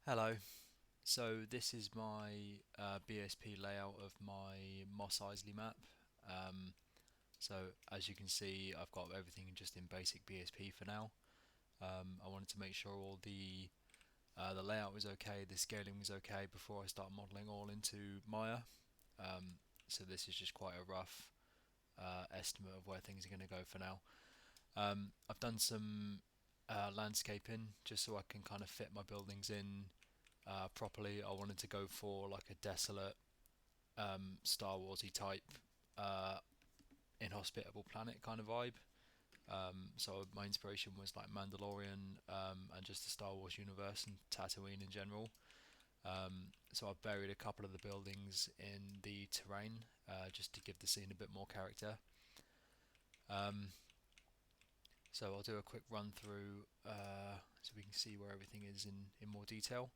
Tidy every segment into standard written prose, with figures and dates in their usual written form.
Hello. So this is my BSP layout of my Moss Eisley map. Um, so as you can see, I've got everything just in basic BSP for now. I wanted to make sure all the layout was okay, the scaling was okay before I start modeling all into Maya. So this is just quite a rough estimate of where things are going to go for now. I've done some landscaping just so I can kind of fit my buildings in properly. I wanted to go for like a desolate Star Warsy type uh, inhospitable planet kind of vibe. So my inspiration was like Mandalorian and just the Star Wars universe and Tatooine in general. So I've buried a couple of the buildings in the terrain just to give the scene a bit more character. Um, so I'll do a quick run through so we can see where everything is in more detail.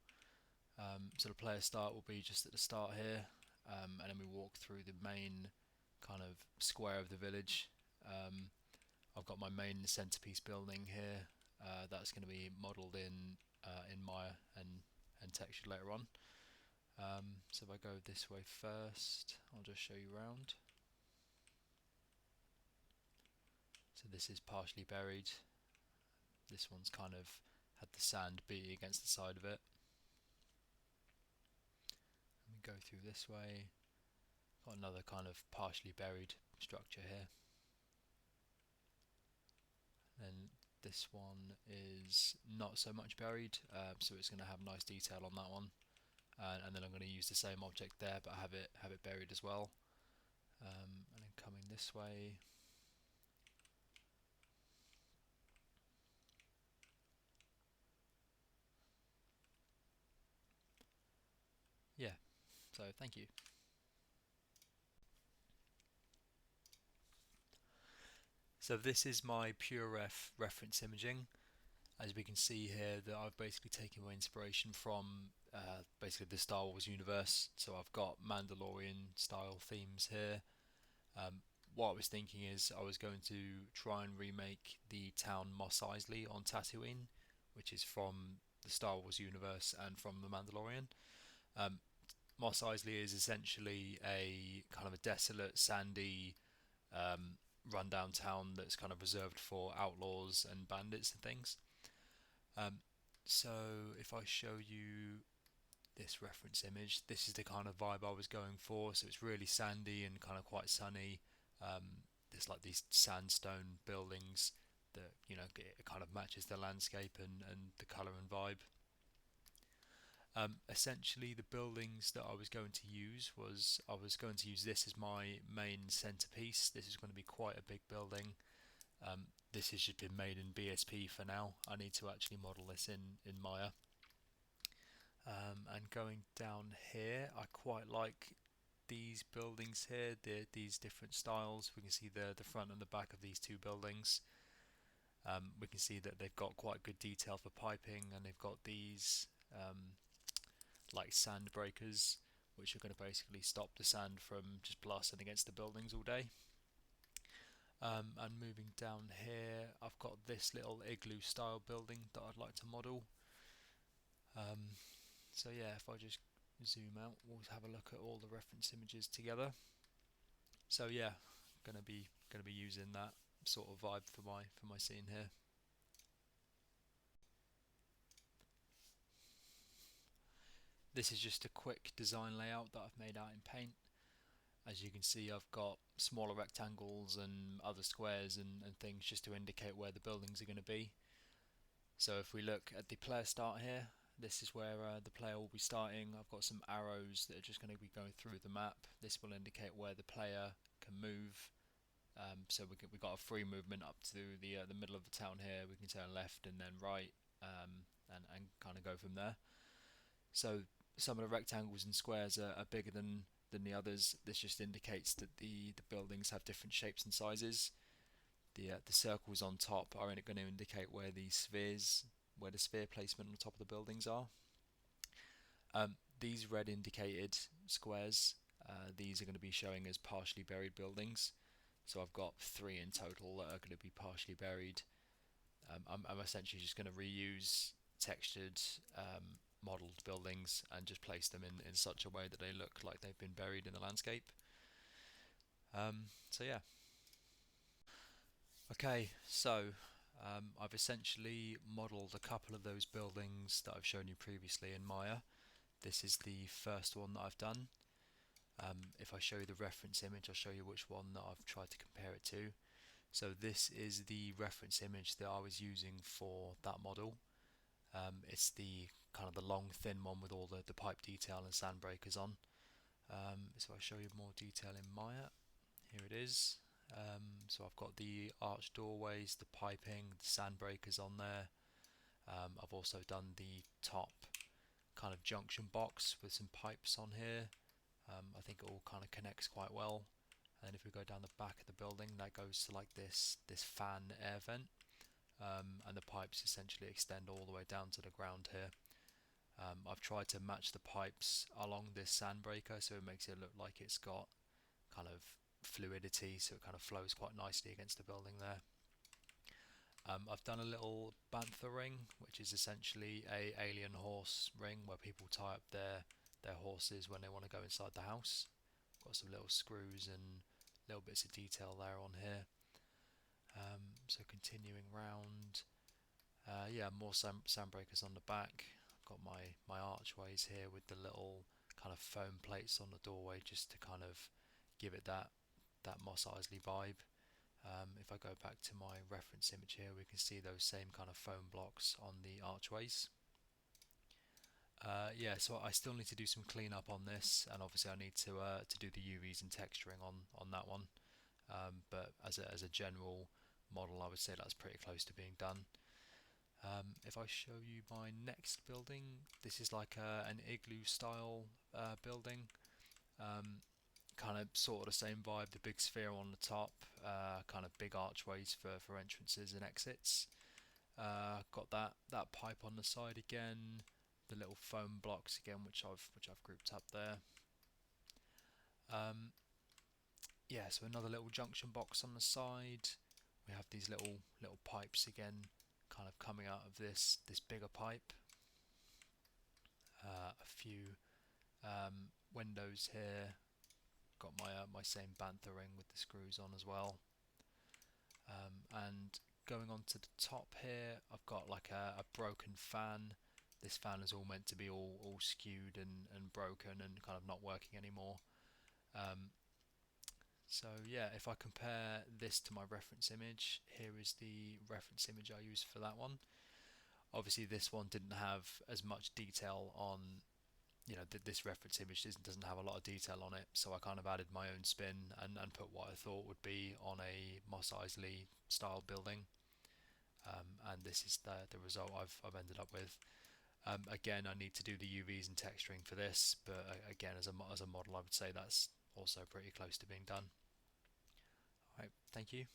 So the player start will be just at the start here, and then we walk through the main kind of square of the village. Um, I've got my main centerpiece building here. That's going to be modelled in Maya and textured later on. So if I go this way first, I'll just show you around. So this is partially buried. This one's kind of had the sand beating against the side of it. And we go through this way. Got another kind of partially buried structure here. Then this one is not so much buried, so it's going to have nice detail on that one. And then I'm going to use the same object there, but have it buried as well. And then coming this way, yeah. So thank you. So this is my PureRef reference imaging. As we can see here, that I've basically taken my inspiration from basically the Star Wars universe. So I've got Mandalorian style themes here. Um, what I was thinking is I was going to try and remake the town Moss Eisley on Tatooine, which is from the Star Wars universe and from The Mandalorian. Um, Moss Eisley is essentially a kind of a desolate, sandy, rundown town that's kind of reserved for outlaws and bandits and things. Um, so if I show you this reference image, this is the kind of vibe I was going for. So it's really sandy and kind of quite sunny. There's like these sandstone buildings that it kind of matches the landscape and the colour and vibe. Essentially, the buildings that I was going to use was I was going to use this as my main centerpiece. This is going to be quite a big building. This has just been made in BSP for now. I need to actually model this in Maya. And going down here, I quite like these buildings here, these different styles. We can see the front and the back of these two buildings. We can see that they've got quite good detail for piping, and they've got these like sand breakers, which are going to basically stop the sand from just blasting against the buildings all day. And moving down here, I've got this little igloo style building that I'd like to model. Um, so yeah, if I just zoom out, we'll have a look at all the reference images together. So yeah, gonna be using that sort of vibe for my scene here. This is just a quick design layout that I've made out in Paint. As you can see, I've got smaller rectangles and other squares and things just to indicate where the buildings are going to be. So if we look at the player start here, this is where the player will be starting. I've got some arrows that are just going to be going through the map. This will indicate where the player can move. So we've got a free movement up to the middle of the town here. We can turn left and then right, and kind of go from there. So some of the rectangles and squares are bigger than the others. This just indicates that the buildings have different shapes and sizes. The circles on top are going to indicate where the sphere placement on the top of the buildings are. These red indicated squares, these are going to be showing as partially buried buildings. So I've got three in total that are going to be partially buried. I'm essentially just going to reuse textured modelled buildings and just placed them in such a way that they look like they've been buried in the landscape. So yeah. Okay, so I've essentially modelled a couple of those buildings that I've shown you previously in Maya. This is the first one that I've done. If I show you the reference image, I'll show you which one that I've tried to compare it to. So this is the reference image that I was using for that model. It's the kind of the long thin one with all the pipe detail and sand breakers on. So I'll show you more detail in Maya. Here it is. So I've got the arched doorways, the piping, the sand breakers on there. I've also done the top kind of junction box with some pipes on here. I think it all kind of connects quite well. And then if we go down the back of the building, that goes to like this fan air vent, and the pipes essentially extend all the way down to the ground here. I've tried to match the pipes along this sand breaker so it makes it look like it's got kind of fluidity, so it kind of flows quite nicely against the building there. I've done a little bantha ring, which is essentially a alien horse ring where people tie up their horses when they want to go inside the house. Got some little screws and little bits of detail there on here. So continuing round, yeah, more sand breakers on the back. I've got my archways here with the little kind of foam plates on the doorway just to kind of give it that Moss Eisley vibe. If I go back to my reference image here, we can see those same kind of foam blocks on the archways. Yeah, so I still need to do some cleanup on this, and obviously I need to do the UVs and texturing on that one. But as a general model, I would say that's pretty close to being done. If I show you my next building, this is like an igloo style building. Kind of sort of the same vibe, the big sphere on the top, kind of big archways for entrances and exits. Got that pipe on the side again, the little foam blocks again, which I've grouped up there. Yeah, so another little junction box on the side. We have these little pipes again, kind of coming out of this bigger pipe. A few windows here. Got my same bantha ring with the screws on as well. And going on to the top here, I've got like a broken fan. This fan is all meant to be all skewed and broken and kind of not working anymore. So yeah, if I compare this to my reference image, here is the reference image I used for that one. Obviously this one didn't have as much detail on, this reference image doesn't have a lot of detail on it, so I kind of added my own spin and put what I thought would be on a Moss Eisley style building. And this is the result I've ended up with. Again, I need to do the UVs and texturing for this, but again, as a model, I would say that's also pretty close to being done. Alright, thank you.